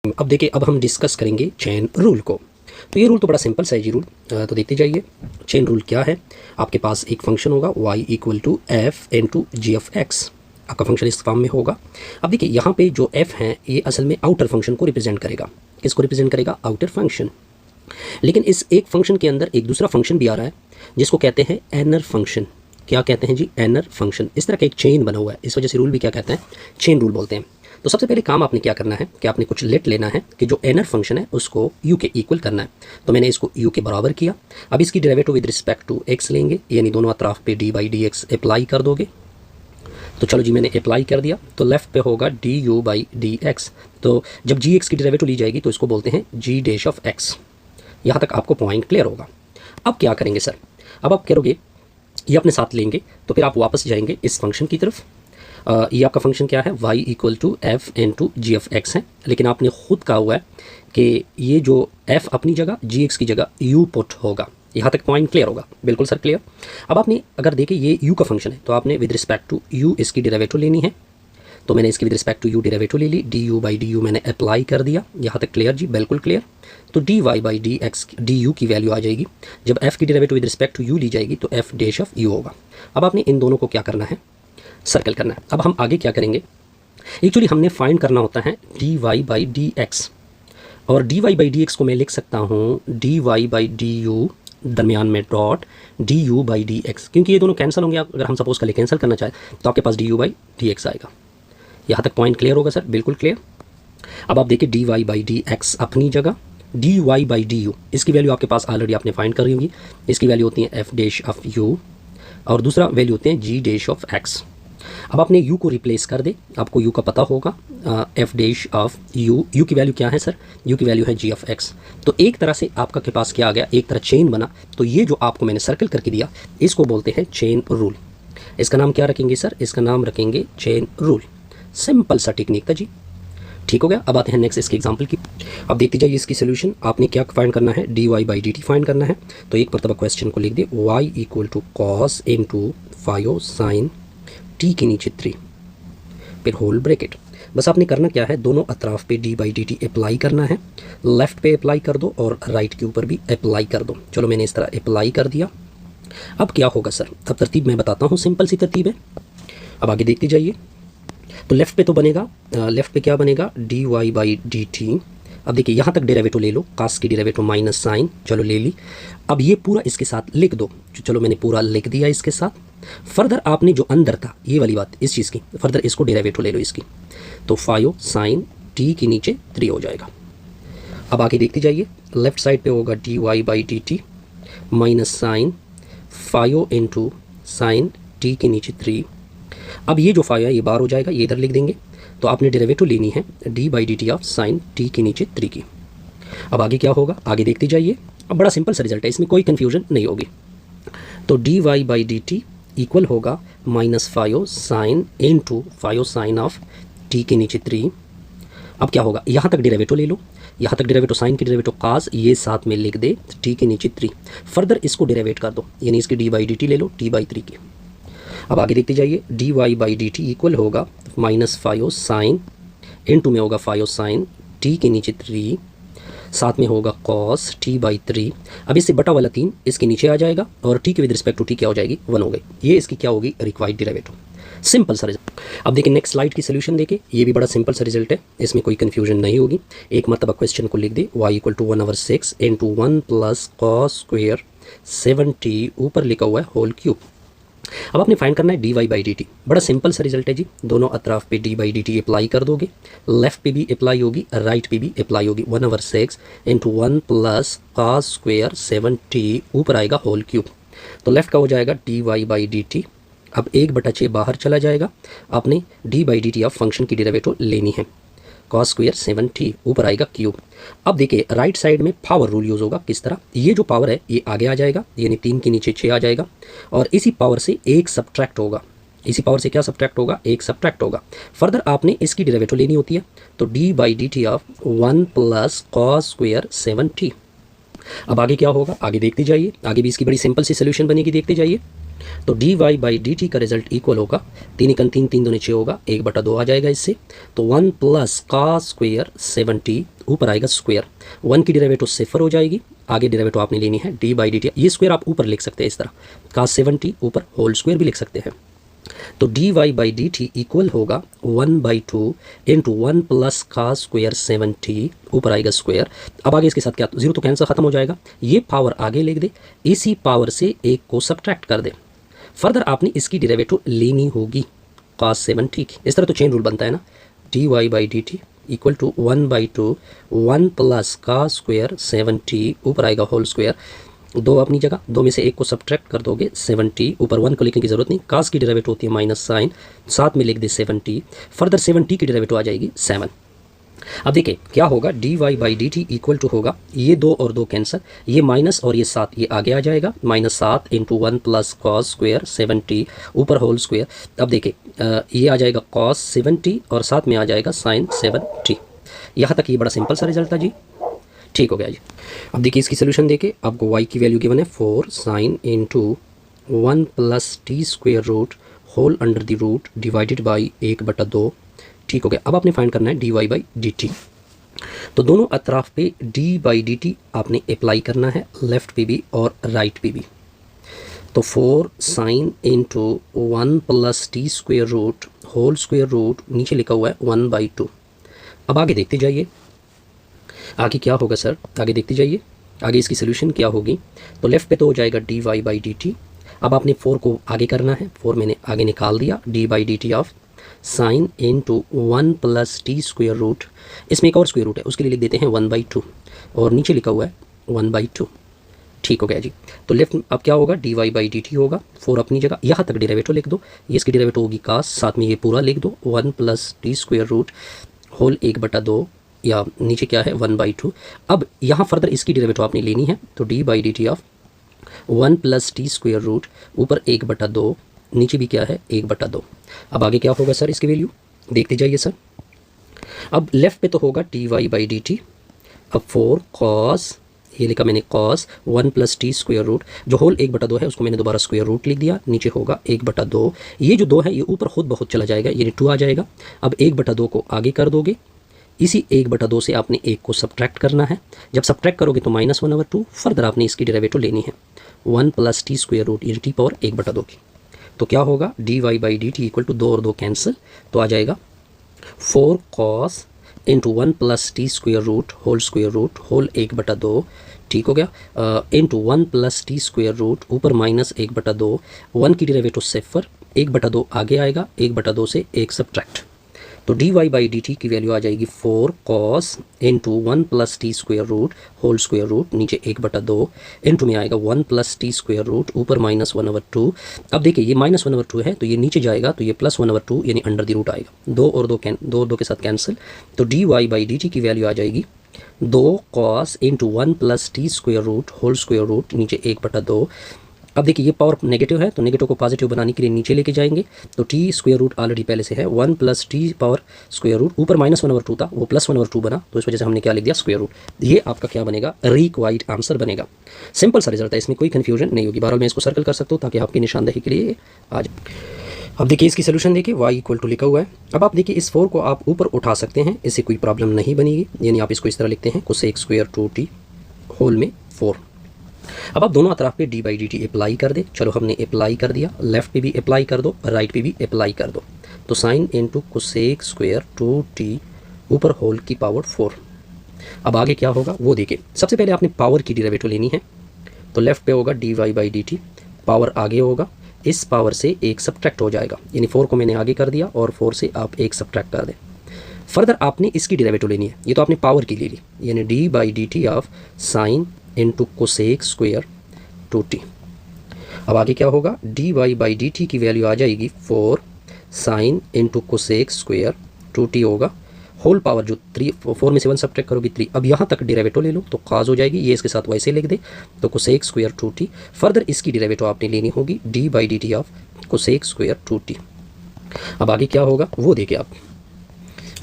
अब देखिए, अब हम डिस्कस करेंगे चेन रूल को। तो ये रूल तो बड़ा सिंपल सा है जी रूल। तो देखते जाइए, चेन रूल क्या है। आपके पास एक फंक्शन होगा y equal to f into g of x. आपका फंक्शन इस फॉर्म में होगा। अब देखिए, यहाँ पे जो f है ये असल में आउटर फंक्शन को रिप्रेजेंट करेगा। किसको रिप्रेजेंट करेगा? Outer function. लेकिन इस एक फंक्शन के अंदर एक दूसरा फंक्शन भी आ रहा है जिसको कहते हैं एनर फंक्शन। क्या कहते हैं जी? एनर फंक्शन। इस तरह का एक चेन बना हुआ है, इस वजह से रूल भी क्या कहते हैं? चेन रूल बोलते हैं। तो सबसे पहले काम आपने क्या करना है कि आपने कुछ लेट लेना है कि जो एनर फंक्शन है उसको u के इक्वल करना है। तो मैंने इसको u के बराबर किया। अब इसकी derivative with respect to x लेंगे, यानी दोनों अतराफ पे d by D x apply कर दोगे। तो चलो जी, मैंने अप्लाई कर दिया। तो लेफ्ट पे होगा D U by D x. तो जब जी एक्स की डेरिवेटिव ली जाएगी तो इसको बोलते हैं जी डैश ऑफ एक्स। यहाँ तक आपको पॉइंट क्लियर होगा। अब क्या करेंगे सर? अब आप करोगे, ये अपने साथ लेंगे तो फिर आप वापस जाएंगे इस फंक्शन की तरफ। ये आपका फंक्शन क्या है? y equal to f into g of x है। लेकिन आपने खुद कहा हुआ है कि ये जो f अपनी जगह जी एक्स की जगह u पुट होगा। यहाँ तक पॉइंट क्लियर होगा? बिल्कुल सर, क्लियर। अब आपने अगर देखें ये u का फंक्शन है तो आपने विद रिस्पेक्ट टू u इसकी डेरिवेटिव लेनी है। तो मैंने इसकी with respect to u derivative ले ली, D U by D U मैंने अप्लाई कर दिया। यहाँ तक क्लियर जी? बिल्कुल क्लियर। तो D Y by D X D U की वैल्यू आ जाएगी। जब f की derivative with respect to u ली जाएगी तो f डैश ऑफ u होगा। अब आपने इन दोनों को क्या करना है? सर्कल करना है। अब हम आगे क्या करेंगे? एक्चुअली हमने फाइंड करना होता है D Y by D X, और D Y by D X को मैं लिख सकता हूँ D Y by D U दरमियान में dot D U by D X, क्योंकि ये दोनों कैंसिल होंगे। अगर हम सपोज कर ले कैंसिल करना चाहे तो आपके पास D U by D x आएगा। यहाँ तक पॉइंट क्लियर होगा सर? बिल्कुल क्लियर। अब आप देखिए, D Y by D X अपनी जगह, D Y by D U इसकी वैल्यू आपके पास ऑलरेडी आपने फाइंड कर रही होगी। इसकी वैल्यू होती है एफ डैश ऑफ यू और दूसरा वैल्यू होते हैं जी डैश ऑफ एक्स। अब आपने u को रिप्लेस कर दे, आपको u का पता होगा f डैश ऑफ u की वैल्यू क्या है सर? u की वैल्यू है g ऑफ x। तो एक तरह से आपका के पास क्या आ गया? एक तरह चेन बना। तो ये जो आपको मैंने सर्कल करके दिया इसको बोलते हैं चेन रूल। इसका नाम क्या रखेंगे सर? इसका नाम रखेंगे चेन रूल। सिंपल सा टेक्निक था जी, ठीक हो गया। अब आते हैं नेक्स्ट इसके एग्जाम्पल की। अब देखते जाइए इसकी सोल्यूशन। आपने क्या फाइंड करना है? D Y by D t find करना है। तो एक मरतबा क्वेश्चन को लिख दे, y equal to cos into five sine t के नीचे 3 फिर होल ब्रैकेट। बस आपने करना क्या है? दोनों अतराफ पे d by D t apply करना है। लेफ्ट पे अप्लाई कर दो और राइट के ऊपर भी अप्लाई कर दो। चलो मैंने इस तरह अप्लाई कर दिया। अब क्या होगा सर? अब तरतीब मैं बताता हूँ, सिंपल सी तरतीब है। अब आगे देखते जाइए। तो लेफ्ट पे तो बनेगा, लेफ्ट पे क्या बनेगा? D Y by D t. अब देखिए, यहाँ तक डेरिवेटिव ले लो, कास की डेरिवेटिव माइनस साइन, चलो ले ली। अब ये पूरा इसके साथ लिख दो। चलो मैंने पूरा लिख दिया इसके साथ। फर्दर आपने जो अंदर था ये वाली बात इस चीज़ की, फर्दर इसको डेरिवेटिव ले लो इसकी। तो 5 साइन टी के नीचे 3 हो जाएगा। अब आगे देखते जाइए, लेफ्ट साइड पे होगा d Y by D t minus sine 5 into sine t के नीचे 3। अब ये जो 5 है ये बाहर हो जाएगा, ये इधर लिख देंगे। तो आपने डेरिवेटिव लेनी है D by D t of sign t के नीचे 3 की। अब आगे क्या होगा? आगे देखते जाइए। अब बड़ा सिंपल सा रिजल्ट है, इसमें कोई कन्फ्यूजन नहीं होगी। तो D Y by D t equal होगा -5 sine into 5 sine of t के नीचे 3। अब क्या होगा? यहाँ तक डेरिवेटिव ले लो, यहाँ तक डेरिवेटिव साइन की डेरिवेटिव काज ये साथ में लिख दे टी के नीचे 3। फर्दर इसको डेरिवेट कर दो, यानी इसकी डी बाई डी टी ले लो टी बाई 3 की। अब आगे देखते जाइए, d Y by D t equal होगा -5 साइन इंटू में होगा 5 साइन टी के नीचे 3, साथ में होगा कॉस टी बाई 3। अब इससे बटा वाला 3 इसके नीचे आ जाएगा और टी के विद रिस्पेक्ट टू टी क्या हो जाएगी? 1 हो गई। ये इसकी क्या होगी? Required derivative. सिंपल सा रिजल्ट। अब देखिए नेक्स्ट स्लाइड की सोल्यूशन देखिए, ये भी बड़ा सिंपल सा रिजल्ट है, इसमें कोई कन्फ्यूजन नहीं होगी। एक मरतबा क्वेश्चन को लिख दे, y equal to 1/6 into 1 plus cos square 7t, ऊपर लिखा हुआ है होल क्यूब। अब आपने फाइंड करना है D Y by D t. बड़ा सिंपल सा रिजल्ट है जी, दोनों अतराफ पे d by D t apply कर दोगे। लेफ्ट पे भी अप्लाई होगी, राइट पे भी अप्लाई होगी। 1/6 into 1 plus cos square 7t, ऊपर आएगा होल क्यूब। तो लेफ्ट का हो जाएगा D Y by D t. अब 1/6 बाहर चला जाएगा। आपने d by D t of function की डेरिवेटिव लेनी है, कॉस स्क्वेयर 7t, ऊपर आएगा क्यूब। अब देखिए राइट साइड में पावर रूल यूज़ होगा। किस तरह? ये जो पावर है ये आगे आ जाएगा, यानी 3 के नीचे 6 आ जाएगा, और इसी पावर से एक सब्ट्रैक्ट होगा। इसी पावर से क्या सब्ट्रैक्ट होगा? एक सब्ट्रैक्ट होगा। फर्दर आपने इसकी डेरिवेटिव लेनी होती है, तो d by D t of 1 plus cos square 7t। अब आगे क्या होगा? आगे देखते जाइए, आगे भी इसकी बड़ी सिंपल सी सोल्यूशन बनेगी, देखते जाइए। तो D Y by D t का रिजल्ट इक्वल होगा, 3 एकम 3, 3 दूनी 6 होगा, 1/2 आ जाएगा इससे। तो 1 प्लस कॉस स्क्वायर 70 ऊपर आएगा स्क्वायर, 1 की डेरिवेटिव सिफर हो जाएगी, आगे डेरिवेटिव आपने लेनी है डी बाई डी टी। ये स्क्वायर आप ऊपर लिख सकते हैं इस तरह, cos 70 ऊपर होल स्क्वायर भी लिख सकते हैं। तो D Y by D t equal होगा 1/2 इंटू 1 प्लस कॉस स्क्वायर 70 ऊपर आएगा स्क्वायर। अब आगे इसके साथ क्या, जीरो तो कैंसिल खत्म हो जाएगा, ये पावर आगे लिख दे, इसी पावर से एक को सब्ट्रैक्ट कर दे। फर्दर आपने इसकी डेरिवेटिव लेनी होगी cos 70 की। इस तरह तो चेन रूल बनता है ना, d Y by D t equal to 1/2 1 plus cos square 70 ऊपर आएगा होल स्क्वायर। दो अपनी जगह, दो में से एक को सब्ट्रैक्ट कर दोगे 70, ऊपर 1 को लिखने की जरूरत नहीं, cos की डेरिवेटिव होती है माइनस साइन, साथ में लिख दे 70, फर्दर 70 की डेरिवेटिव आ जाएगी 7। अब देखिए क्या होगा, d Y by D t equal to होगा, ये 2 और 2 कैंसर, ये माइनस और ये 7 ये आगे आ जाएगा, -7 इंटू 1 प्लस कॉस स्क्वायर 70 ऊपर होल स्क्वायर। अब देखिए ये आ जाएगा cos 70 और साथ में आ जाएगा साइन 70। यहाँ तक ये बड़ा सिंपल सा रिजल्ट था जी, ठीक हो गया जी। अब देखिए इसकी सोल्यूशन देके आपको y की वैल्यू गिवन है 4 sine into 1 plus t square root whole under the root divided by 1/2, ठीक हो गया। अब आपने फाइंड करना है D Y by D t. तो दोनों अतराफ पे डी बाई डी टी आपने अप्लाई करना है, लेफ्ट पे भी और राइट पे भी। तो 4 sine into 1 plus t square root whole square root, नीचे लिखा हुआ है 1/2। अब आगे देखते जाइए, आगे क्या होगा सर, आगे देखते जाइए, आगे इसकी सोल्यूशन क्या होगी। तो लेफ्ट पे तो हो जाएगा D Y by D t. अब आपने 4 को आगे करना है, 4 मैंने आगे निकाल दिया, d by D t of sine into 1 plus t square root, इसमें एक और स्क्वायर रूट है उसके लिए लिख देते हैं 1/2 और नीचे लिखा हुआ है 1/2, ठीक हो गया जी। तो लेफ्ट अब क्या होगा, d Y by D t होगा, 4 अपनी जगह, यहाँ तक डेरिवेटिव लिख दो, ये इसकी डेरिवेटिव होगी cos, साथ में ये पूरा लिख दो 1 plus t square root whole 1/2 या नीचे क्या है 1/2। अब यहाँ फर्दर इसकी डेरिवेटिव आपने लेनी है, तो d by D t of 1 plus t square root ऊपर 1/2, नीचे भी क्या है 1/2। अब आगे क्या होगा सर, इसकी वैल्यू देखते जाइए सर। अब लेफ्ट पे तो होगा t y by D t, अब 4 कॉस, ये लिखा मैंने cos 1 plus t square root, जो होल 1/2 है उसको मैंने दोबारा स्क्वायर रूट लिख दिया, नीचे होगा 1/2। ये जो 2 है ये ऊपर खुद बहुत चला जाएगा, ये 2 आ जाएगा। अब 1/2 को आगे कर दोगे, इसी 1/2 से आपने 1 को सब्ट्रैक्ट करना है, जब सब्ट्रैक्ट करोगे तो -1/2, फर्दर आपने इसकी डेरिवेटिव लेनी है 1 प्लस टी स्क्वायर रूट ये टी पावर 1/2 की। तो क्या होगा, d Y by D t equal to 2 और 2 कैंसिल, तो आ जाएगा 4 cos into 1 plus t square root whole 1/2, ठीक हो गया, into 1 plus t square root ऊपर -1/2, 1 की डेरिवेटिव सिफर, 1/2 आगे आएगा, 1/2 से 1 सब्ट्रैक्ट। तो D Y by D t की वैल्यू आ जाएगी 4 cos into 1 plus t square root whole square root, नीचे 1/2 इंटू में आएगा 1 प्लस टी स्क्वायर रूट ऊपर -1/2। अब देखिए ये -1/2 है तो ये नीचे जाएगा, तो ये +1/2 यानी अंडर द रूट आएगा, 2 और 2 के साथ कैंसिल। तो D Y by D t की वैल्यू आ जाएगी 2 cos into 1 plus t square root whole square root, नीचे 1/2। अब देखिए ये पावर नेगेटिव है तो नेगेटिव को पॉजिटिव बनाने के लिए नीचे लेके जाएंगे, तो टी स्क्वायर रूट ऑलरेडी पहले से है, 1 plus t power square root ऊपर -1/2 था वो +1/2 बना, तो इस वजह से हमने क्या लिख दिया स्क्वायर रूट। ये आपका क्या बनेगा, रिक्वायर्ड आंसर बनेगा। सिंपल सा रिजल्ट है, इसमें कोई कन्फ्यूजन नहीं होगी। बहरहाल मैं इसको सर्कल कर सकता हूँ ताकि आपकी निशानदेही के लिए आ जाए। अब देखिए इसकी सोल्यूशन देखिए, y इक्वल टू लिखा हुआ है। अब आप देखिए इस 4 को आप ऊपर उठा सकते हैं, इससे कोई प्रॉब्लम नहीं बनेगी, यानी आप इसको इस तरह लिखते हैं कोसेक स्क्वायर 2t होल में 4। अब आप दोनों अतराफ पे d by D t apply कर दे, चलो हमने अप्लाई कर दिया, लेफ्ट पे भी अप्लाई कर दो, राइट पे भी अप्लाई कर दो। तो sign into cosec square 2t ऊपर होल की पावर 4। अब आगे क्या होगा वो देखिए, सबसे पहले आपने पावर की डेरिवेटिव लेनी है, तो लेफ्ट पे होगा d Y by D t, power आगे होगा, इस पावर से 1 सब्ट्रैक्ट हो जाएगा, यानी 4 को मैंने आगे कर दिया और 4 से आप 1 सब्ट्रैक्ट कर दें। फर्दर आपने इसकी डेरिवेटिव लेनी है, ये तो आपने पावर की ले ली, यानी d by D t of sine into cosec square 2t। अब आगे क्या होगा, d Y by D t की वैल्यू आ जाएगी 4 sine into cosec square 2t होगा, होल पावर जो 3 4 में से 1 सब्ट्रैक्ट करोगे 3। अब यहाँ तक डेरिवेटिव ले लो तो cos हो जाएगी, ये इसके साथ वैसे लिख दे, तो कोसेक स्क्वायर 2t। फर्दर इसकी डेरिवेटिव आपने लेनी होगी d by D t of cosec square 2t। अब आगे क्या होगा वो देखिए आप,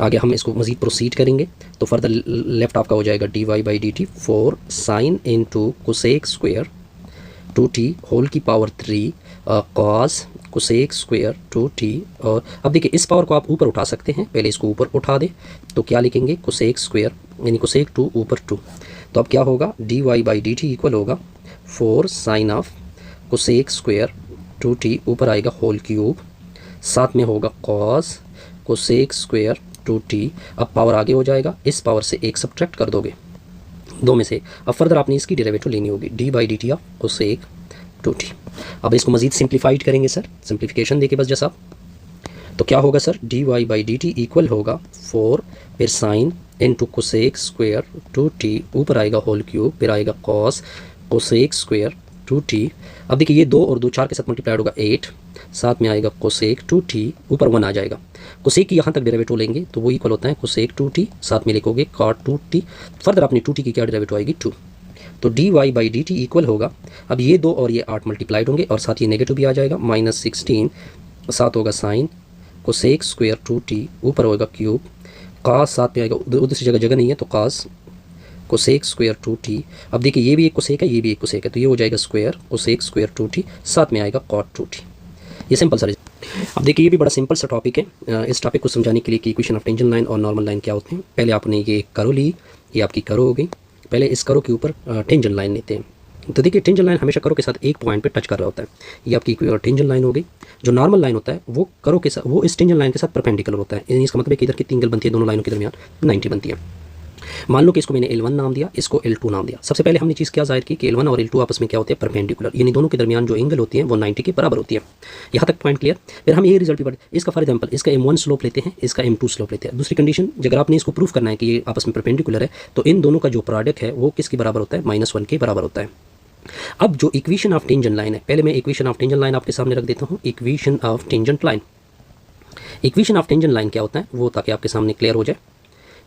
आगे हम इसको मज़ीद प्रोसीड करेंगे, तो फर्दर लेफ्ट आपका हो जाएगा D Y by D T 4 sine into cosec square 2t whole की power 3 cos cosec square 2t। और अब देखिए इस पावर को आप ऊपर उठा सकते हैं, पहले इसको ऊपर उठा दें तो क्या लिखेंगे, कोसेक स्क्वायर यानी कोसेक 2 ऊपर 2। तो अब क्या होगा, dy बाई dt इक्वल होगा 4 sign of cosec square 2t ऊपर आएगा होल क्यूब, साथ में होगा कॉस कोसेक स्क्वायर 2t। अब पावर आगे हो जाएगा, इस पावर से एक सब्ट्रैक्ट कर दोगे दो में से। अब फर्दर आपने इसकी डेरिवेटिव लेनी होगी, d by D t of cosec 2t। अब इसको मजीद सिंप्लीफाइड करेंगे सर, सिंप्लीफिकेशन देखिए बस जैसा। तो क्या होगा sir, d Y by D t equal होगा 4 फिर sign into cosec square 2t ऊपर आएगा होल क्यूब, फिर आएगा कॉस कोसेक स्क्वायर 2t। अब देखिए ये 2 और 2 4 के साथ मल्टीप्लाइड होगा 8, साथ में आएगा कोसेक 2t ऊपर 1 आ जाएगा। कोसेक की यहाँ तक डेरिवेटिव लेंगे तो वो इक्वल होता है कोसेक 2t, साथ में लिखोगे कॉट 2t। फर्दर अपनी 2t की क्या डेरिवेटिव आएगी 2। तो D Y by D t equal होगा, अब ये 2 और ये 8 मल्टीप्लाइड होंगे और साथ ये नेगेटिव भी आ जाएगा, -16 साथ होगा साइन कोसेक स्क्वायर 2t ऊपर होगा क्यूब, कास साथ में आएगा, उधर से जगह नहीं है तो कास कोसेक स्क्वायर 2t। अब देखिए ये भी एक कोसेक है, ये भी एक कोसेक है, तो ये हो जाएगा स्क्वायर कोसेक स्क्वायर 2t, साथ में आएगा कॉट 2t। ये सिंपल सर। अब देखिए ये भी बड़ा सिंपल सा टॉपिक है। इस टॉपिक को समझाने के लिए कि इक्वेशन ऑफ टेंजेंट लाइन और नॉर्मल लाइन क्या होते हैं, पहले आपने ये करो ली, ये आपकी करो हो गई। पहले इस करो के ऊपर टेंजेंट लाइन लेते हैं। तो देखिए टेंजेंट लाइन हमेशा करो के साथ एक पॉइंट पे टच कर रहा होता है, ये आपकी टेंजेंट लाइन हो गई। जो नॉर्मल लाइन होता है वो करो के साथ, वो इस टेंजेंट लाइन के साथ परपेंडिकुलर होता है, यानी इसका मतलब है कि इधर कितनी एंगल बनती है दोनों लाइनों के दरमियान, 90 बनती है। मान लो कि इसको मैंने L1 नाम दिया, इसको L2 नाम दिया। सबसे पहले हमने चीज़ क्या जाहिर की कि L1 और L2 आपस में क्या होते हैं, परपेंडिकुलर, यानी दोनों के दरमियान जो एंगल होती है वो 90 के बराबर होती है। यहाँ तक पॉइंट क्लियर। फिर हम ये रिजल्ट भी पढ़े, इसका फॉर एग्जांपल इसका M1 स्लोप लेते हैं, इसका M2 स्लोप लेते हैं। दूसरी कंडीशन, अगर आपने इसको प्रूफ करना है कि ये आपस में परपेंडिकुलर है तो इन दोनों का जो प्रोडक्ट है वो किसके बराबर होता है, -1 के बराबर होता है। अब जो इक्वेशन ऑफ टेंजेंट लाइन है, पहले मैं इक्वेशन ऑफ टेंजेंट लाइन आपके सामने रख देता हूँ। Equation of tangent line, equation of tangent line क्या होता है वो ताकि आपके सामने क्लियर हो जाए।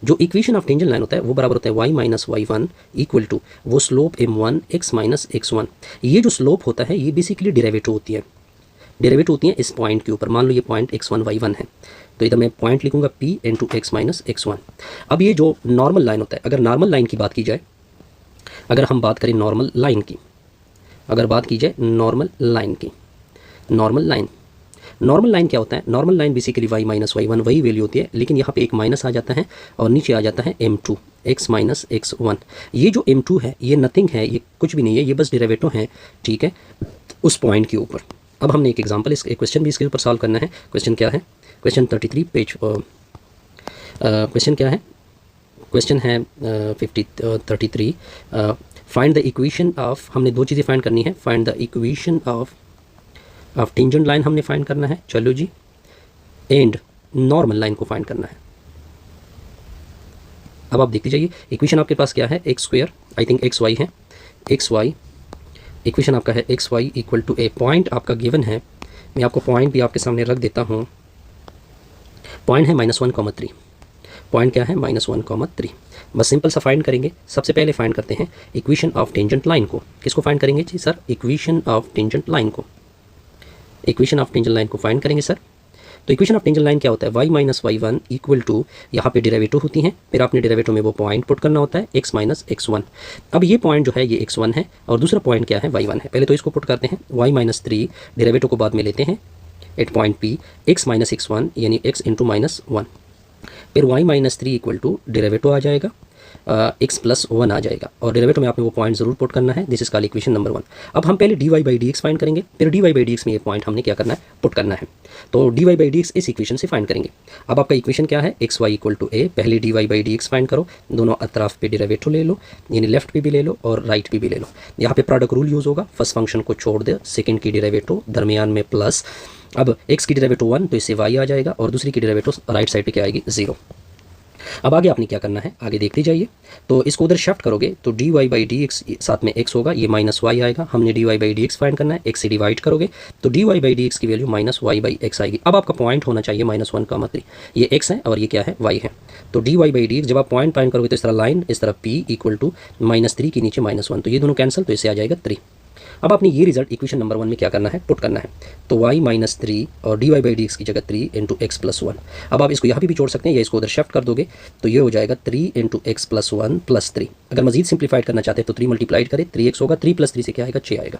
जो इक्वेशन ऑफ टेंजेंट लाइन होता है वो बराबर होता है y minus y1 equal to वो slope m1 x minus x1। ये जो स्लोप होता है ये बेसिकली डेरिवेटिव होती है, डेरिवेटिव होती है इस पॉइंट के ऊपर। मान लो ये पॉइंट x1 y1 है, तो इधर मैं पॉइंट लिखूंगा p into x minus x1। अब ये जो नॉर्मल लाइन होता है, अगर नॉर्मल लाइन की बात की जाए, अगर हम बात करें नॉर्मल लाइन की, अगर बात की जाए नॉर्मल लाइन की, नॉर्मल लाइन, नॉर्मल लाइन क्या होता है, normal line basically y minus y1 वही वैल्यू होती है, लेकिन यहाँ पे एक माइनस आ जाता है और नीचे आ जाता है m2 x माइनस x1। ये जो m2 है ये नथिंग है, ये कुछ भी नहीं है, ये बस डेरिवेटिव है, ठीक है, उस पॉइंट के ऊपर। अब हमने एक एग्जांपल, इस क्वेश्चन भी इसके ऊपर सॉल्व करना है। क्वेश्चन क्या है, क्वेश्चन 33 पेज, क्वेश्चन क्या है, क्वेश्चन है 33। फाइंड द इक्वेशन ऑफ, हमने दो चीज़ें फाइंड करनी है, find the equation of tangent line हमने फाइंड करना है, चलो जी, एंड नॉर्मल लाइन को फाइंड करना है। अब आप देखते जाइए इक्वेशन आपके पास क्या है, x square, I think x y है, एक्स वाई, इक्वेशन आपका है x y equal to a, point आपका गिवन है, मैं आपको पॉइंट भी आपके सामने रख देता हूँ। पॉइंट है -1,3, पॉइंट क्या है -1,3। बस सिंपल सा फाइंड करेंगे। सबसे पहले फाइंड करते हैं इक्वेशन ऑफ टेंजेंट लाइन को। किसको फाइंड करेंगे जी sir, equation of tangent line को, इक्वेशन ऑफ टेंजेंट लाइन को फाइंड करेंगे सर। तो इक्वेशन ऑफ टेंजेंट लाइन क्या होता है, y minus y1 equal to, यहाँ पे डेरिवेटिव होती हैं, फिर आपने डेरिवेटिव में वो पॉइंट पुट करना होता है x माइनस x1। अब ये पॉइंट जो है ये x1 है और दूसरा पॉइंट क्या है y1 है। पहले तो इसको पुट करते हैं, y माइनस 3, डेरिवेटिव को बाद में लेते हैं at point p, x minus x1 यानी x इंटू -1, फिर y minus 3 equal to derivative आ जाएगा x प्लस 1 आ जाएगा और डेरिवेटिव में आपने वो पॉइंट जरूर पुट करना है। This is called equation number 1। अब हम पहले dy बाई dx फाइंड करेंगे, फिर dy बाई dx में ये पॉइंट हमने क्या करना है, पुट करना है। तो dy बाई dx इस इक्वेशन से फाइंड करेंगे। अब आपका इक्वेशन क्या है, xy इक्वल टू a, पहले dy बाई dx फाइंड करो, दोनों अतराफ पे डेरिवेटिव ले लो, यानी लेफ्ट पे भी ले लो और राइट पे भी ले लो। यहाँ पे प्रोडक्ट रूल यूज़ होगा, फर्स्ट फंक्शन को छोड़ दे, सेकेंड की डेरिवेटिव, दरमियान में प्लस। अब x की डेरिवेटिव 1 तो इससे y आ जाएगा और दूसरी की डेरिवेटिव राइट साइड पे क्या आएगी, 0। अब आगे आपने क्या करना है, आगे देखते जाइए। तो इसको उधर शिफ्ट करोगे तो dy बाई dx साथ में x होगा, ये माइनस y आएगा, हमने dy बाई dx फाइंड करना है, x से डिवाइड करोगे तो dy बाई dx की value minus y by x आएगी। अब आपका पॉइंट होना चाहिए -1,3, ये x है और ये क्या है, y है। तो dy बाई dx जब आप पॉइंट फाइंड करोगे तो इस तरह लाइन, इस तरह p इक्वल टू -3 के नीचे -1, तो ये दोनों कैंसिल, तो इससे आ जाएगा 3। अब आपने ये रिजल्ट इक्वेशन नंबर 1 में क्या करना है, पुट करना है। तो y माइनस 3 और dy बाई डी एक्स की जगह 3 इंटू एक्स प्लस 1। अब आप इसको यहाँ भी जोड़ सकते हैं या इसको उधर शिफ्ट कर दोगे तो ये हो जाएगा 3 इंटू एक्स प्लस 1 प्लस 3। अगर मजीद सिंप्लीफाइड करना चाहते हैं तो 3 मल्टीप्लाइड करें, 3x होगा, 3 प्लस 3 से क्या आएगा, 6 आएगा।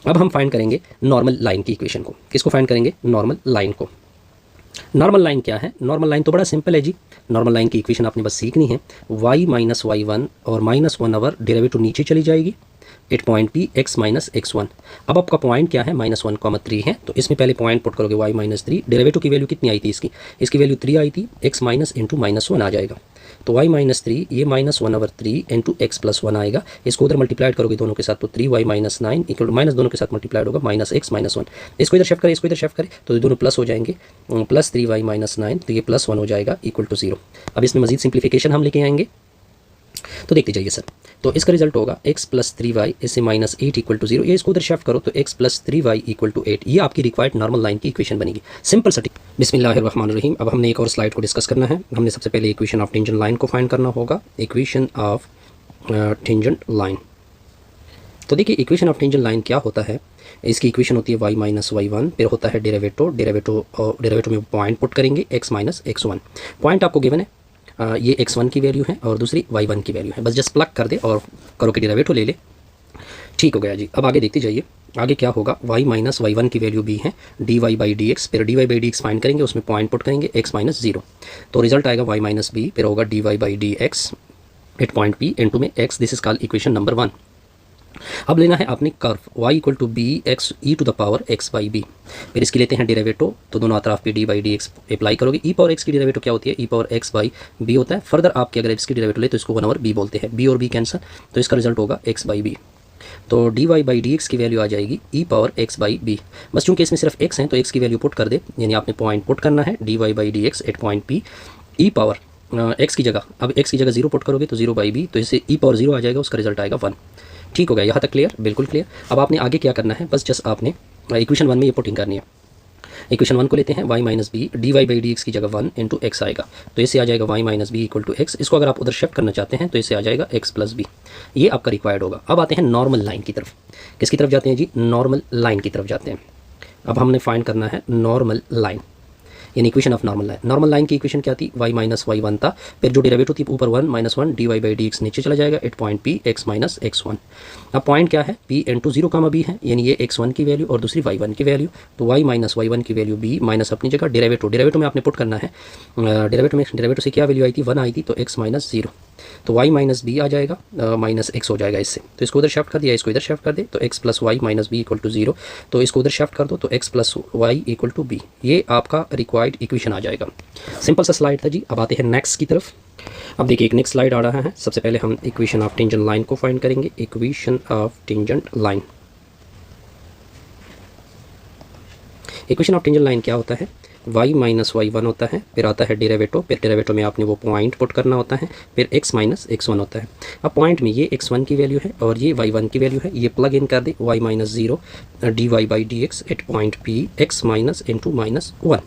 अब हम फाइंड करेंगे नॉर्मल लाइन की इक्वेशन को। किसको फाइंड करेंगे, नॉर्मल लाइन को। नॉर्मल लाइन क्या है, नॉर्मल लाइन तो बड़ा सिंपल है जी। नॉर्मल लाइन की इक्वेशन आपने बस सीखनी है। y माइनस वाई वन और माइनस वन अवर डेरिवेटिव नीचे चली जाएगी, at point p x minus x one. अब आपका पॉइंट क्या है, -1,3 है, तो इसमें पहले पॉइंट पुट करोगे y माइनस 3। डेरिवेटिव की वैल्यू कितनी आई थी, इसकी वैल्यू 3 आई थी, x माइनस इंटू -1 आ जाएगा। तो y माइनस 3 ये -1/3 इंटू एक्स प्लस 1 आएगा। इसको उधर मल्टीप्लाइड करोगे दोनों के साथ तो 3y माइनस 9 इक्वल माइनस दोनों के साथ मल्टीप्लाइड होगा -x माइनस 1। इसको इधर शिफ्ट करें, इसको इधर शिफ्ट करें तो दोनों प्लस हो जाएंगे, प्लस 3y माइनस 9, तो ये प्लस 1 हो जाएगा इक्वल टू 0। अब इसमें मजीद सिंप्लीफिकेशन हम लेके आएंगे, तो देखते जाइए सर। तो इसका रिजल्ट होगा x प्लस 3y इससे -8 इक्वल टू 0। ये इसको उधर शिफ्ट करो तो x plus 3y equal to 8। ये आपकी रिक्वायर्ड नॉर्मल लाइन की इक्वेशन बनेगी, सिंपल सटी। बिस्मिल्लाहिर्रहमानिर्रहीम। अब हमने एक और स्लाइड को डिस्कस करना है। हमने सबसे पहले इक्वेशन ऑफ टेंजेंट लाइन को फाइंड करना होगा, इक्वेशन ऑफ टेंजेंट लाइन। तो देखिए इक्वेशन ऑफ टेंजेंट लाइन क्या होता है, इसकी इक्वेशन होती है y माइनस वाई वन, फिर होता है डेरिवेटिव में पॉइंट पुट करेंगे x माइनस x1। पॉइंट आपको गिवन है, ये x1 की वैल्यू है और दूसरी y1 की वैल्यू है, बस जस्ट प्लग कर दे और करो कि डेरिवेटिव ले ले, ठीक हो गया जी। अब आगे देखते जाइए, आगे क्या होगा, y माइनस वाई वन की वैल्यू b है, dy बाई डी एक्स, फिर dy by D x find करेंगे, उसमें पॉइंट पुट करेंगे x माइनस 0, तो रिजल्ट आएगा y माइनस b, फिर होगा dy by D x at point p into में x। This is called equation number 1। अब लेना है आपने curve y equal to b x e to the power x by b, फिर इसकी लेते हैं डेरिवेटिव, तो दोनों अतराफ पे d by D x apply करोगे। e पावर x की डेरिवेटिव क्या होती है, e power x by b होता है। फर्दर आपके अगर इसकी डेरिवेटिव ले तो इसको 1/b बोलते हैं, b और b कैंसर, तो इसका रिजल्ट होगा x बाई बी। तो dy बाई डी एक्स की वैल्यू आ जाएगी e power x by b. बस चूंकि इसमें सिर्फ x है तो x की वैल्यू पुट कर दे, यानी आपने पॉइंट पुट करना है dy by D x at point p e power x की जगह, अब x की जगह 0 पुट करोगे तो 0 बाई बी, तो इससे e पावर 0 आ जाएगा, उसका रिजल्ट आएगा 1। ठीक हो गया, यहाँ तक क्लियर, बिल्कुल क्लियर। अब आपने आगे क्या करना है, बस जस्ट आपने इक्वेशन 1 में ये पुटिंग करनी है। इक्वेशन 1 को लेते हैं, y minus b, d Y by D x की जगह 1 इंटू एक्स आएगा, तो इससे आ जाएगा y minus b equal to x. इसको अगर आप उधर शिफ्ट करना चाहते हैं तो इससे आ जाएगा x प्लस बी, ये आपका रिक्वायर्ड होगा। अब आते हैं नॉर्मल लाइन की तरफ। किसकी तरफ जाते हैं जी, नॉर्मल लाइन की तरफ जाते हैं। अब हमने फाइंड करना है नॉर्मल लाइन, यानी equation of normal line. Normal line की इक्वेशन क्या थी, y माइनस वाई वन था, फिर जो डेरिवेटिव थी ऊपर 1 minus 1 d Y by D x नीचे चला जाएगा at point p x minus x1। अब पॉइंट क्या है, p इंटू 0 कामा b है, यानी ये x1 की वैल्यू और दूसरी y1 की वैल्यू, तो y माइनस वाई वन की वैल्यू b माइनस अपनी जगह डेरिवेटिव में आपने पुट करना है। डेरिवेटिव से क्या वैल्यू आई थी, 1 आई थी, तो x माइनस 0, तो y माइनस बी आ जाएगा, माइनस x हो जाएगा इससे, तो इसको उधर शिफ्ट कर दिया, इसको इधर शिफ्ट कर दे तो x plus y minus b equal to 0, तो इसको उधर शिफ्ट कर दो तो x plus y equal to b, ये आपका रिक्वायर्ड इक्वेशन आ जाएगा। सिंपल सा स्लाइड था जी। अब आते हैं नेक्स्ट की तरफ। अब देखिए एक नेक्स्ट स्लाइड आ रहा है। सबसे पहले हम इक्वेशन ऑफ टेंजेंट लाइन को फाइंड करेंगे, equation of tangent line. Equation of tangent line क्या होता है, y माइनस वाई वन होता है, फिर आता है डेरिवेटिव, फिर डेरिवेटिव में आपने वो पॉइंट पुट करना होता है, फिर x माइनस x1 होता है। अब पॉइंट में ये x1 की वैल्यू है और ये y1 की वैल्यू है, ये प्लग इन कर दे, y minus 0 d Y by D x at point p x minus into minus 1।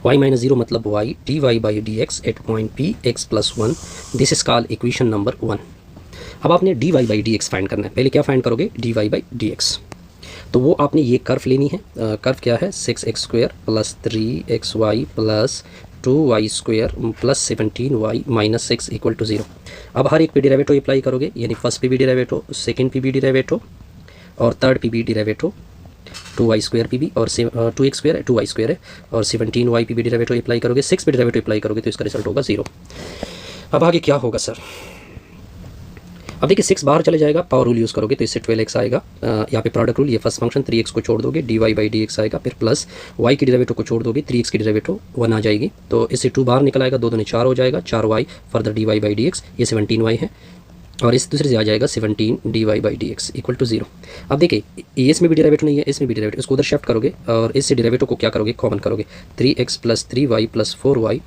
y minus 0 मतलब y d Y by D x at point p x plus 1। This is called equation number 1। अब आपने d Y by D x find करना है। पहले क्या find करोगे, d Y by D x, तो वो आपने ये कर्व लेनी है। कर्व क्या है, 6x² plus 3xy plus 2y square plus 17y minus 6 equal to 0। अब हर एक पे डेरिवेटिव अप्लाई करोगे, यानी फर्स्ट पे भी डेरिवेटिव, सेकंड पे भी डेरिवेटिव और थर्ड पे भी डेरिवेटिव, 2y स्क्वायर पे भी और 2x स्क्वायर 2y स्क्वायर है और 17y पे भी डेरिवेटिव अप्लाई करोगे, 6 पे डेरिवेटिव अप्लाई करोगे तो इसका रिजल्ट होगा 0। अब आगे क्या होगा सर, अब देखिए 6 बाहर चले जाएगा, पावर रूल यूज़ करोगे तो इससे 12x आएगा। यहाँ पे प्रोडक्ट रूल, ये फर्स्ट फंक्शन 3x को छोड़ दोगे, d Y by D x आएगा, फिर प्लस y की डेरिवेटिव को छोड़ दोगे, 3x की डेरिवेटिव 1 आ जाएगी, तो इससे 2 बाहर निकल आएगा, 2 दूनी 4 हो जाएगा, 4y further d Y by D x, ये 17y है और इस दूसरे से आ जाएगा 17 d Y by D x equal to 0। अब देखिए इसमें भी डेरिवेटिव नहीं है, इसमें भी डेरिवेटिव, इसको उधर शिफ्ट करोगे और इससे डेरिवेटिव को क्या करोगे, कॉमन करोगे, 3x plus 3y plus 4y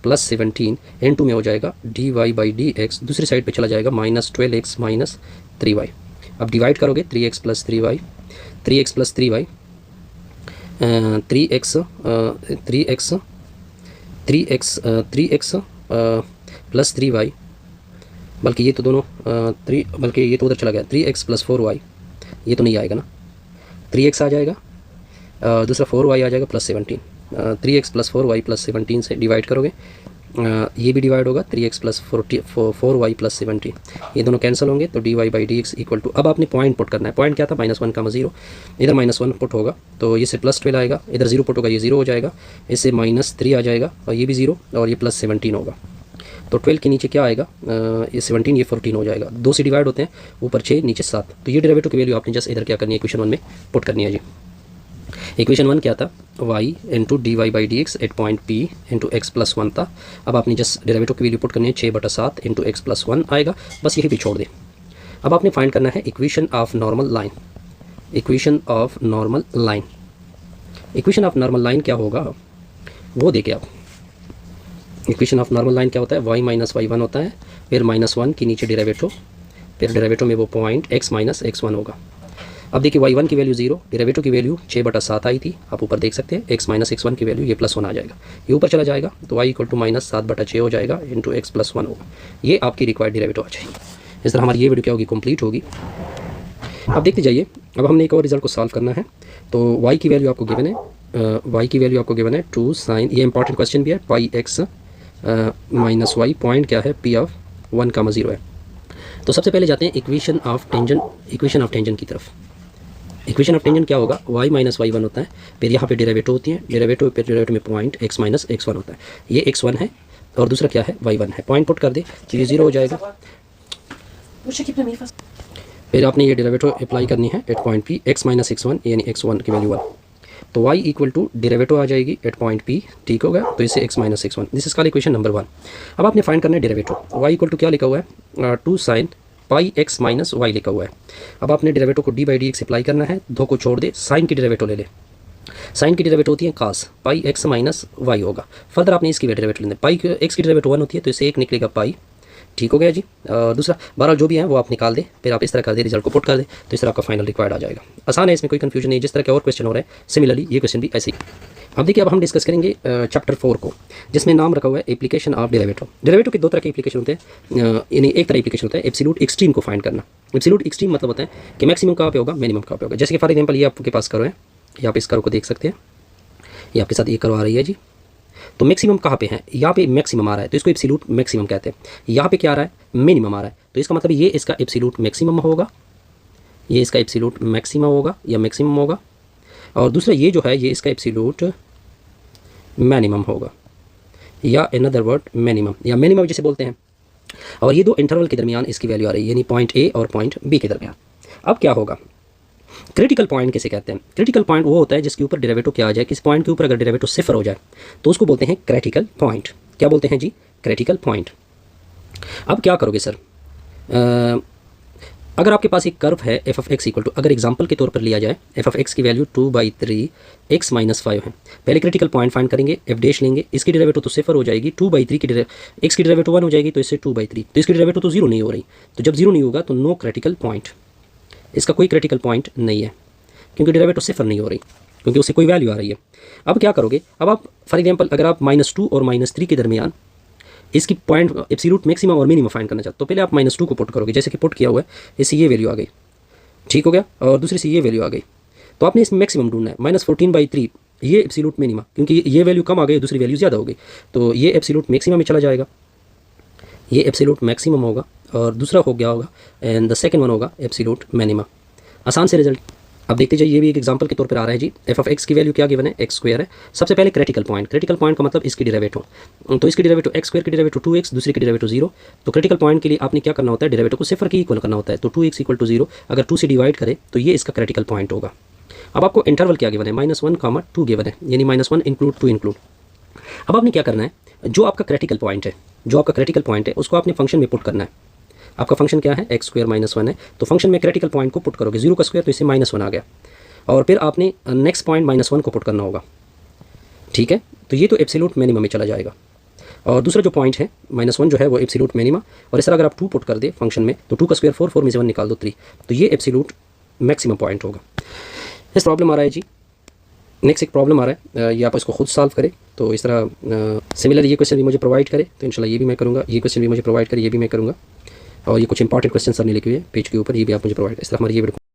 plus 17 n2 में हो जाएगा D Y by D x, दूसरी साइड पे चला जाएगा माइनस 12x माइनस 3y। अब डिवाइड करोगे 3x plus 3y, 3x plus 3y 3x plus 3y, बल्कि ये तो दोनों बल्कि ये तो उधर चला गया, 3x प्लस 4y ये तो नहीं आएगा ना, 3x आ जाएगा, दूसरा 4y आ जाएगा plus 17, 3x plus 4y plus 17 से डिवाइड करोगे, ये भी डिवाइड होगा 3x प्लस 4y प्लस 17, ये दोनों कैंसिल होंगे तो dy/dx इक्वल टू, अब आपने पॉइंट पुट करना है, पॉइंट क्या था -1, इधर -1 पुट होगा तो ये से +12 आएगा, इधर 0 पुट होगा, ये 0 हो जाएगा, इससे -3 आ जाएगा और ये भी 0 और ये प्लस 17 होगा, तो 12 के नीचे क्या आएगा, ये 17 ये 14 हो जाएगा, 2 से डिवाइड होते हैं, ऊपर 6 नीचे 7, तो ये डेरिवेटिव की वैल्यू आपने जस्ट इधर क्या करनी है, इक्वेशन 1 में पुट करनी है जी। इक्वेशन 1 क्या था, y into dy/dx at point p into x plus 1 था, अब आपने जस्ट डेरिवेटिव की वैल्यू पुट करनी है, 6/7 इंटू x प्लस 1 आएगा, बस यही भी छोड़ दें। अब आपने फाइंड करना है equation of normal line, equation of normal line, equation of normal line क्या होगा वो देखिए आप, इक्वेशन ऑफ नॉर्मल लाइन क्या होता है, y माइनस y1 होता है, फिर -1 के नीचे डेरिवेटिव, फिर डेरिवेटिव में वो पॉइंट x माइनस x1 होगा। अब देखिए y1 की वैल्यू 0, डेरिवेटिव की वैल्यू 6/7 आई थी, आप ऊपर देख सकते हैं, x माइनस x1 की वैल्यू ये +1 आ जाएगा, ये ऊपर चला जाएगा तो y इक्वल टू -7/6 हो जाएगा इंटू x प्लस 1 होगा, ये आपकी रिक्वायर्ड डेरिवेटिव आ जाएगी। इस तरह हमारी ये वीडियो क्या होगी, कंप्लीट होगी। अब देखते जाइए, अब हमने एक और रिजल्ट को सॉल्व करना है, तो y की वैल्यू आपको गिवन है, y की वैल्यू आपको गिवन है 2 sin, ये इंपॉर्टेंट क्वेश्चन भी है, πx माइनस y, पॉइंट क्या है p ऑफ 1,0 है। तो सबसे पहले जाते हैं इक्वेशन ऑफ टेंजेंट की तरफ। इक्वेशन ऑफ टेंजेंट क्या होगा, y माइनस y1 होता है, फिर यहाँ पे डेरिवेटिव होती है, डेरिवेटिव में पॉइंट x माइनस x1 होता है, ये x1 है और दूसरा क्या है y1 है, पॉइंट पुट कर दे तो ये 0 हो जाएगा, फिर आपने ये डेरिवेटिव अप्लाई करनी है at point p, x minus x1 यानी x1 की वैल्यू 1, तो y इक्वल टू डेरिवेटिव आ जाएगी एट पॉइंट p, ठीक होगा, तो इसे x minus x1, this is called equation number 1। अब आपने फाइंड करना है डेरिवेटिव, y इक्वल टू क्या लिखा हुआ है, 2 sin πx माइनस y लिखा हुआ है। अब आपने डेरिवेटिव को dy/dx अप्लाई करना है, 2 को छोड़ दे, साइन की डेरिवेटिव ले ले, साइन की डेरिवेटिव होती है cos, πx माइनस y होगा, फर्दर आपने इसकी डेरिवेटिव लेना, पाई x की डेरिवेटिव 1 होती है तो इससे 1 निकलेगा पाई, ठीक हो गया जी। दूसरा बहरहाल जो भी है वो आप निकाल दे, फिर आप इस तरह कर दे, रिजल्ट को पुट कर दे, तो इस तरह आपका फाइनल रिक्वायर्ड आ जाएगा। आसान है, इसमें कोई कंफ्यूजन नहीं, जिस तरह के और क्वेश्चन हो रहे हैं सिमिलरली ये क्वेश्चन भी ऐसे ही। अब देखिए, अब हम डिस्कस करेंगे चैप्टर 4 को, जिसमें नाम रखा हुआ है एप्लीकेशन ऑफ डेरिवेटिव। डेरिवेटिव के 2 तरह के एप्लीकेशन होते हैं, यानी एक तरह एप्लीकेशन होता है एब्सोल्यूट एक्सट्रीम को फाइंड करना। एब्सोल्यूट एक्सट्रीम मतलब होता है कि मैक्सिमम कहाँ पे होगा, मिनिमम कहाँ पे होगा। जैसे कि फॉर एग्जांपल ये आपके पास करो है, ये आप इस करो को देख सकते हैं, ये आपके साथ ये करो आ रही है जी, तो मैक्सिमम कहाँ पे है, यहाँ पे मैक्सिमम आ रहा है तो इसको एब्सोल्यूट मैक्सिमम कहते हैं। यहाँ पे क्या आ रहा है, मिनिमम आ रहा है, तो इसका मतलब ये इसका एब्सोल्यूट मैक्सिमम होगा, ये इसका एब्सोल्यूट मैक्सिमम होगा या मैक्सिमम होगा, और दूसरा ये जो है ये इसका एब्सोल्यूट मिनिमम होगा, या अनदर वर्ड मिनिमम या मिनिमम जिसे बोलते हैं। और ये 2 इंटरवल के दरमियान इसकी वैल्यू आ रही है, यानी पॉइंट ए और पॉइंट बी के दरमियान। अब क्या होगा, क्रिटिकल पॉइंट किसे कहते हैं, क्रिटिकल पॉइंट वो होता है जिसके ऊपर डेरिवेटिव क्या आ जाए, किस पॉइंट के ऊपर अगर डेरिवेटिव 0 हो जाए तो उसको बोलते हैं क्रिटिकल पॉइंट। क्या बोलते हैं जी, क्रिटिकल पॉइंट। अब क्या करोगे सर, अगर आपके पास एक कर्व है f of x equal to, अगर एग्जांपल के तौर पर लिया जाए एफ ऑफ एक्स की वैल्यू 2/3 x माइनस 5 है, पहले क्रिटिकल पॉइंट फाइंड करेंगे, एफ डैश लेंगे, इसकी डेरिवेटिव तो 0 हो जाएगी, 2/3 की एक्स की डेरिवेटिव 1 हो जाएगी तो इससे 2/3, तो इसकी डेरिवेटिव तो 0 नहीं हो रही, तो जब 0 नहीं होगा तो नो क्रिटिकल पॉइंट, इसका कोई क्रिटिकल पॉइंट नहीं है क्योंकि डेरिवेटिव 0 नहीं हो रही, क्योंकि उससे कोई वैल्यू आ रही है। अब क्या करोगे, अब आप फॉर एग्जांपल अगर आप -2 और -3 के दरमियान इसकी पॉइंट एब्सोल्यूट मैक्सिमम और मिनिमम फाइंड करना चाहते हो, तो पहले आप -2 को पुट करोगे, जैसे कि पुट किया हुआ है, इससे ये वैल्यू आ गई, ठीक हो गया, और दूसरी से ये वैल्यू आ गई, तो आपने इसमें मैक्सिमम ढूंढना है, -14/3 ये एब्सोल्यूट मिनिमम, क्योंकि ये वैल्यू कम आ गई, दूसरी वैल्यू ज़्यादा हो गई, तो ये एब्सोल्यूट मैक्सिमम में चला जाएगा, ये एब्सोल्यूट मैक्सिमम होगा, और दूसरा हो गया होगा एंड द सेकंड वन होगा एब्सोल्यूट मिनिमम। आसान से रिजल्ट। अब देखते जाइए, ये भी एक एग्जांपल के तौर पर आ रहा है जी, एफ ऑफ एक्स की वैल्यू क्या गिवन है, x² है। सबसे पहले क्रिटिकल पॉइंट, क्रिटिकल पॉइंट का मतलब इसकी डेरिवेटिव, तो इसकी डेरिवेटिव x² की डेरिवेटिव 2x, दूसरी की डेरिवेटिव 0, तो क्रिटिकल पॉइंट के लिए आपने क्या करना होता है, डेरिवेटिव को 0 के इक्वल करना होता है, तो 2x इक्वल टू 0, अगर 2 से डिवाइड करे तो ये इसका क्रिटिकल पॉइंट होगा। अब आपको इंटरवल क्या गिवन है, -1, 2 गिवन है, यानी -1 इंक्लूड 2 इंक्लूड। अब आपने क्या करना है, जो आपका क्रिटिकल पॉइंट है उसको आपने फंक्शन में पुट करना है। आपका फंक्शन क्या है, x² -1 है, तो फंक्शन में क्रिटिकल पॉइंट को पुट करोगे, 0 का स्क्वायर तो इससे -1 आ गया, और फिर आपने नेक्स्ट पॉइंट -1 को पुट करना होगा, ठीक है, तो ये तो एब्सोल्यूट मिनिमम में चला जाएगा, और दूसरा जो पॉइंट है -1 जो है वो एब्सोल्यूट मिनिमम, और इस तरह अगर आप 2 पुट कर दे फंक्शन में तो 2 का स्क्वायर 4 में से 1 निकाल दो 3, तो ये एब्सोल्यूट मैक्सिमम पॉइंट होगा। इस प्रॉब्लम आ रहा है जी, नेक्स्ट एक प्रॉब्लम आ रहा है, ये आप इसको खुद सॉल्व करें, तो इस तरह सिमिलर ये क्वेश्चन भी मुझे प्रोवाइड करे तो इंशाल्लाह ये भी मैं करूँगा, ये क्वेश्चन भी मुझे प्रोवाइड करे ये भी मैं करूँगा, और ये कुछ इंपॉर्टेंट क्वेश्चन सर ने लिखे हुए पेज के ऊपर, ये भी आप मुझे प्रोवाइड, इस तरह हमारी ये